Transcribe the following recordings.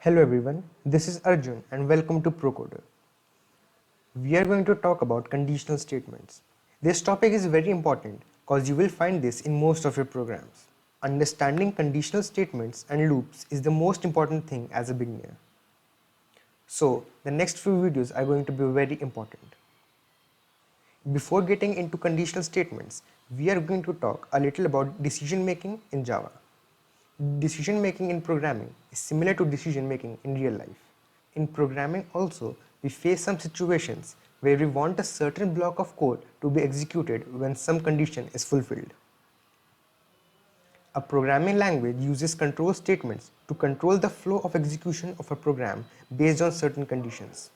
Hello everyone, this is Arjun and welcome to Procoder. We are going to talk about conditional statements. This topic is very important because you will find this in most of your programs. Understanding conditional statements and loops is the most important thing as a beginner. So, the next few videos are going to be very important. Before getting into conditional statements, we are going to talk a little about decision making in Java. Decision making in programming is similar to decision making in real life. In programming also, we face some situations where we want a certain block of code to be executed when some condition is fulfilled. A programming language uses control statements to control the flow of execution of a program based on certain conditions.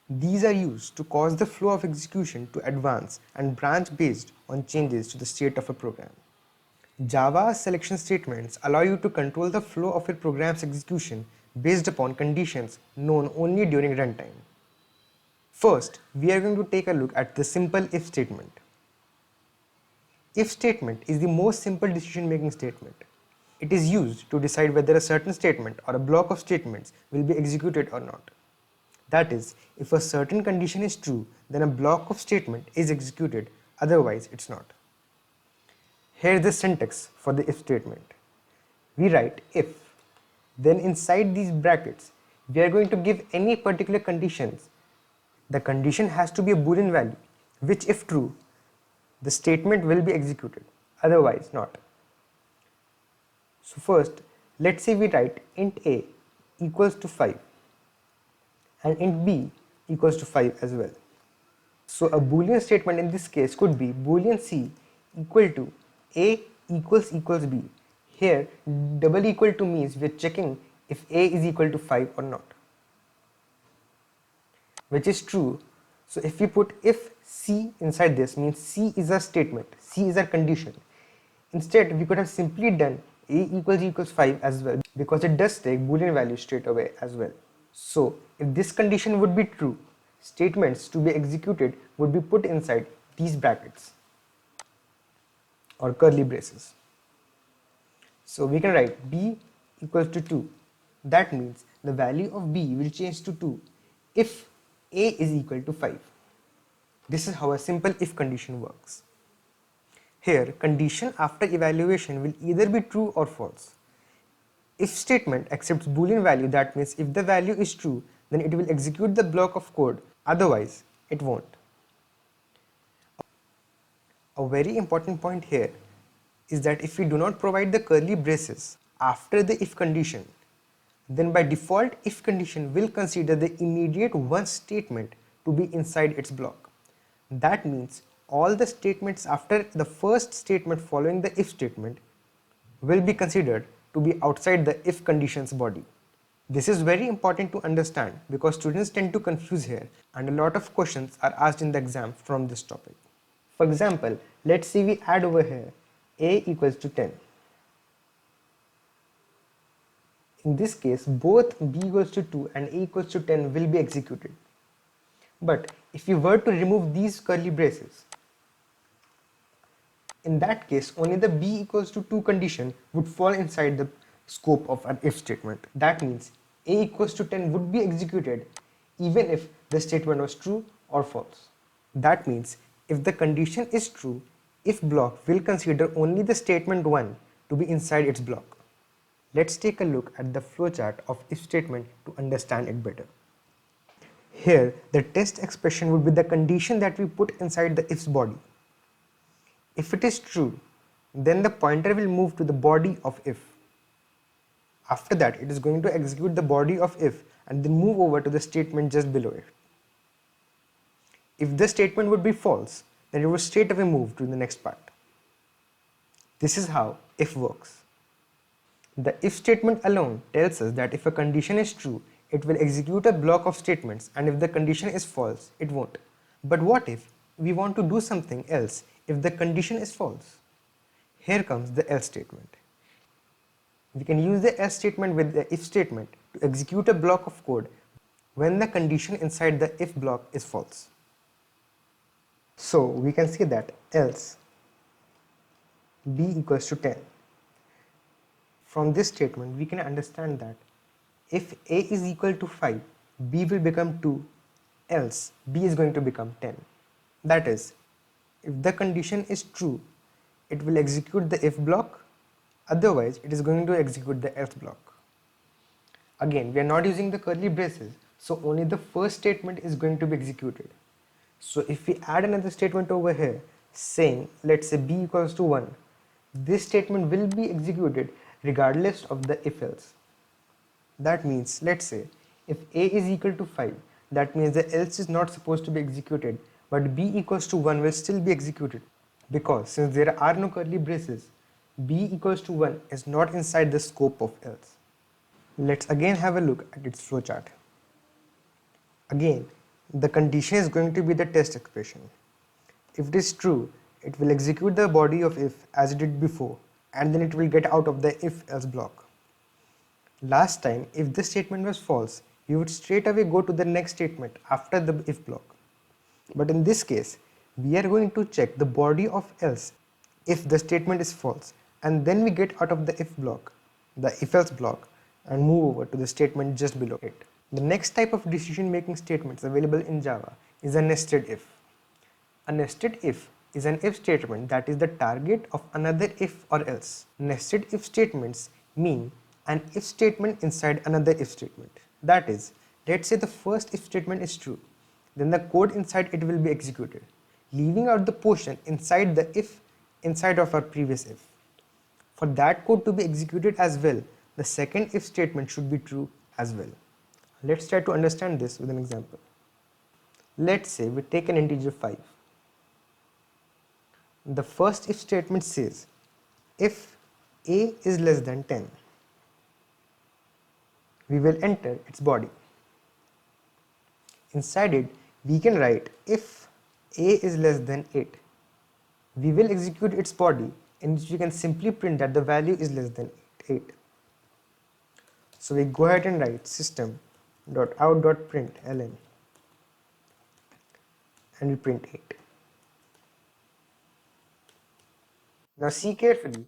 These are used to cause the flow of execution to advance and branch based on changes to the state of a program. Java's selection statements allow you to control the flow of your program's execution based upon conditions known only during runtime. First, we are going to take a look at the simple if statement. If statement is the most simple decision-making statement. It is used to decide whether a certain statement or a block of statements will be executed or not. That is, if a certain condition is true, then a block of statement is executed, otherwise it's not. Here is the syntax for the if statement. We write if, then inside these brackets, we are going to give any particular conditions. The condition has to be a Boolean value, which if true, the statement will be executed, otherwise not. So first, let's say we write int a equals to 5 and int b equals to 5 as well. So a Boolean statement in this case could be Boolean c equal to a equals b. Here double equal to means we are checking if a is equal to 5 or not, which is true. So if we put if c inside this, means c is a statement, c is a condition. Instead we could have simply done a equals 5 as well, because it does take Boolean value straight away as well. So if this condition would be true, statements to be executed would be put inside these brackets or curly braces. So we can write b equals to 2. That means the value of b will change to 2 if a is equal to 5. This is how a simple if condition works. Here, condition after evaluation will either be true or false. If statement accepts Boolean value, that means if the value is true, then it will execute the block of code, otherwise it won't. A very important point here is that if we do not provide the curly braces after the if condition, then by default if condition will consider the immediate once statement to be inside its block. That means all the statements after the first statement following the if statement will be considered to be outside the if condition's body. This is very important to understand because students tend to confuse here and a lot of questions are asked in the exam from this topic. For example, let's say we add over here a equals to 10. In this case, both b equals to 2 and a equals to 10 will be executed. But if we were to remove these curly braces, in that case only the b equals to 2 condition would fall inside the scope of an if statement. That means a equals to 10 would be executed even if the statement was true or false. That means if the condition is true, if block will consider only the statement 1 to be inside its block. Let's take a look at the flowchart of if statement to understand it better. Here, the test expression would be the condition that we put inside the if's body. If it is true, then the pointer will move to the body of if. After that, it is going to execute the body of if and then move over to the statement just below it. If the statement would be false, then it would straight away move to the next part. This is how if works. The if statement alone tells us that if a condition is true, it will execute a block of statements, and if the condition is false, it won't. But what if we want to do something else if the condition is false? Here comes the else statement. We can use the else statement with the if statement to execute a block of code when the condition inside the if block is false. So we can say that else b equals to 10. From this statement, we can understand that if A is equal to 5, B will become 2, else B is going to become 10. That is, if the condition is true, it will execute the if block, otherwise it is going to execute the else block. Again, we are not using the curly braces, so only the first statement is going to be executed. So if we add another statement over here saying, let's say b equals to 1, this statement will be executed regardless of the if else. That means, let's say, if a is equal to 5, that means the else is not supposed to be executed, but b equals to 1 will still be executed, because since there are no curly braces, b equals to 1 is not inside the scope of else. Let's again have a look at its flowchart. Again, the condition is going to be the test expression. If it is true, it will execute the body of if as it did before, and then it will get out of the if else block. Last time, if this statement was false, we would straight away go to the next statement after the if block. But in this case, we are going to check the body of else if the statement is false, and then we get out of the if block, the if else block, and move over to the statement just below it. The next type of decision making statements available in Java is a nested if. A nested if is an if statement that is the target of another if or else. Nested if statements mean an if statement inside another if statement. That is, let's say the first if statement is true, then the code inside it will be executed, leaving out the portion inside the if inside of our previous if. For that code to be executed as well, the second if statement should be true as well. Let's try to understand this with an example. Let's say we take an integer 5. The first if statement says, if a is less than 10, we will enter its body. Inside it, we can write if a is less than 8. We will execute its body, in which we can simply print that the value is less than 8. So we go ahead and write system.out.println and we print 8. Now see carefully,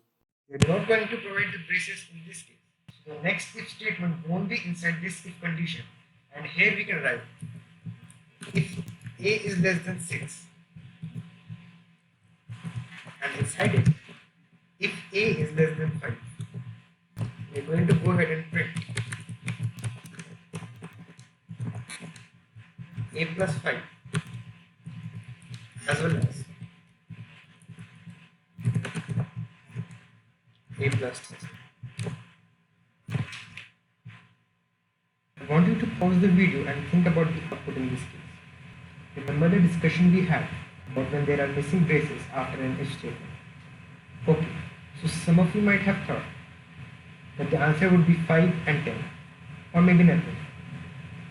we are not going to provide the braces in this case. So the next if statement won't be inside this if condition, and here we can write if a is less than 6, and inside it, if a is less than 5, we are going to go ahead and print a plus 5 as well as a plus 6. I want you to pause the video and think about the output in this case. Remember the discussion we had about when there are missing braces after an if statement. Okay, so some of you might have thought that the answer would be 5 and 10, or maybe nothing.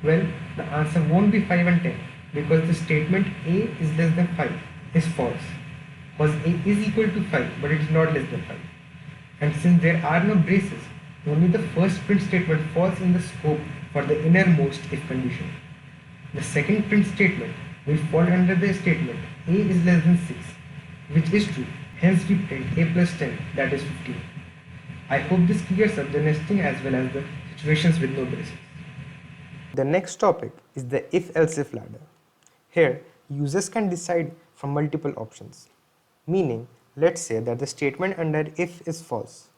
Well, the answer won't be 5 and 10 because the statement a is less than 5 is false, because a is equal to 5 but it is not less than 5. And since there are no braces, only the first print statement falls in the scope for the innermost if condition. The second print statement will fall under the statement a is less than 6, which is true, hence we print a plus 10, that is 15. I hope this clears up the nesting as well as the situations with no braces. The next topic is the if-else if ladder. Here, users can decide from multiple options, meaning let's say that the statement under if is false.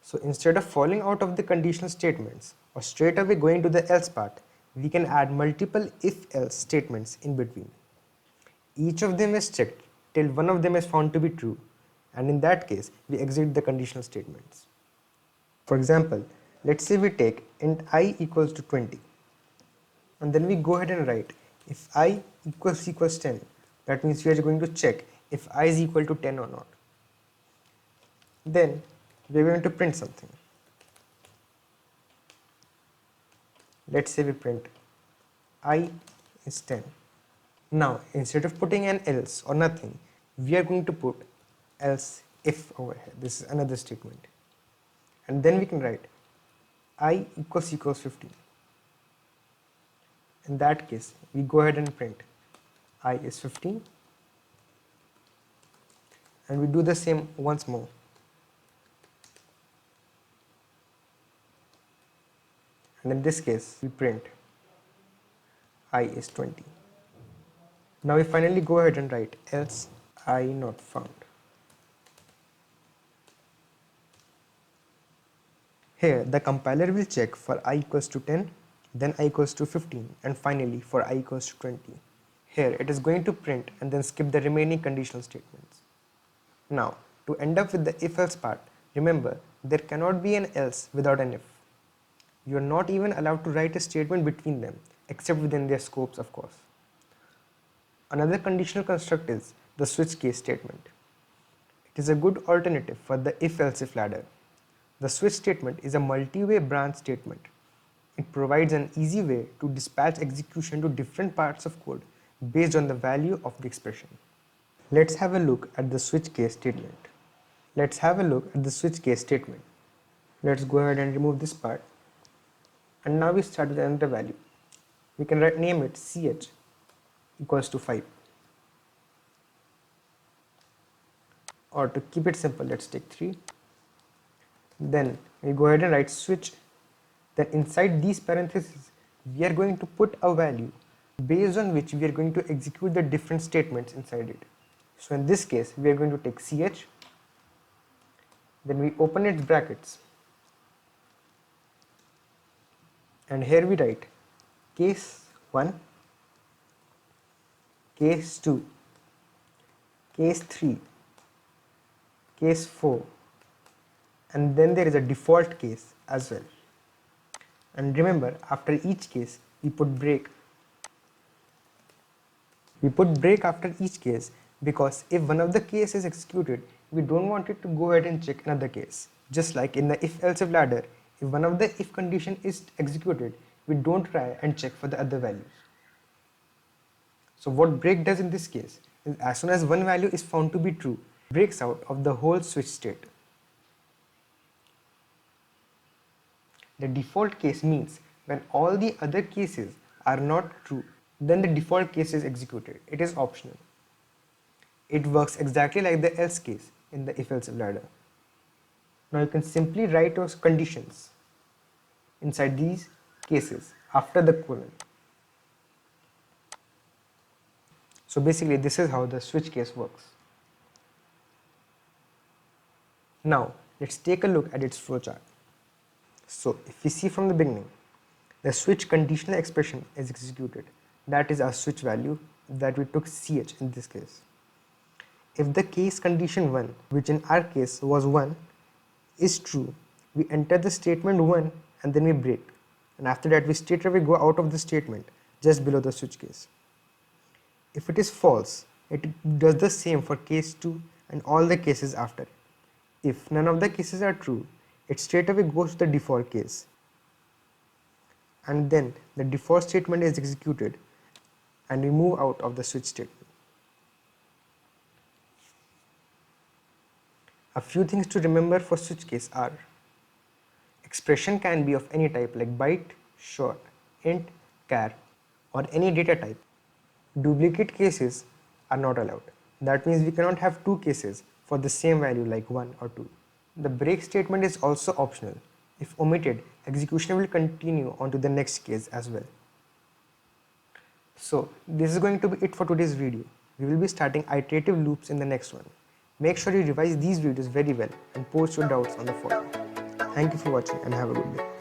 So instead of falling out of the conditional statements or straight away going to the else part, we can add multiple if-else statements in between. Each of them is checked till one of them is found to be true, and in that case, we exit the conditional statements. For example, let's say we take int I equals to 20, and then we go ahead and write if I equals 10, that means we are going to check if I is equal to 10 or not. Then we are going to print something. Let's say we print I is 10. Now instead of putting an else or nothing, we are going to put else if over here. This is another statement. And then we can write I equals 15. In that case, we go ahead and print I is 15, and we do the same once more. and in this case we print I is 20. Now we finally go ahead and write else I not found. Here the compiler will check for I equals to 10, then I equals to 15, and finally for I equals to 20. Here it is going to print and then skip the remaining conditional statements. Now to end up with the if else part, remember there cannot be an else without an if. You are not even allowed to write a statement between them except within their scopes, of course. Another conditional construct is the switch case statement. It is a good alternative for the if-else-if ladder. The switch statement is a multi-way branch statement. It provides an easy way to dispatch execution to different parts of code based on the value of the expression. Let's have a look at the switch case statement. Let's go ahead and remove this part. And now we start with another value. We can name it ch equals to 5. Or to keep it simple, let's take 3. Then we go ahead and write switch. Then inside these parentheses, we are going to put a value based on which we are going to execute the different statements inside it. So in this case, we are going to take ch, then we open its brackets, and here we write case 1, case 2, case 3, case 4, and then there is a default case as well. And remember, after each case we put break. We put break after each case because if one of the cases is executed, we don't want it to go ahead and check another case. Just like in the if-else-if ladder, if one of the if condition is executed, we don't try and check for the other values. So what break does in this case is as soon as one value is found to be true, it breaks out of the whole switch state. The default case means when all the other cases are not true, then the default case is executed. It is optional. It works exactly like the else case in the if-else-if ladder. Now you can simply write those conditions inside these cases after the colon. So basically this is how the switch case works. Now let's take a look at its flowchart. So if we see from the beginning, the switch conditional expression is executed. That is our switch value that we took ch in this case. If the case condition 1, which in our case was 1, is true, we enter the statement 1 and then we break. And after that we straight away go out of the statement just below the switch case. If it is false, it does the same for case 2 and all the cases after it. If none of the cases are true, it straight away goes to the default case. And then the default statement is executed and we move out of the switch statement. A few things to remember for switch case are: expression can be of any type like byte, short, int, char, or any data type. Duplicate cases are not allowed. That means we cannot have two cases for the same value like 1 or 2. The break statement is also optional. If omitted, execution will continue on to the next case as well. So this is going to be it for today's video. We will be starting iterative loops in the next one. Make sure you revise these videos very well and post your doubts on the forum. Thank you for watching and have a good day.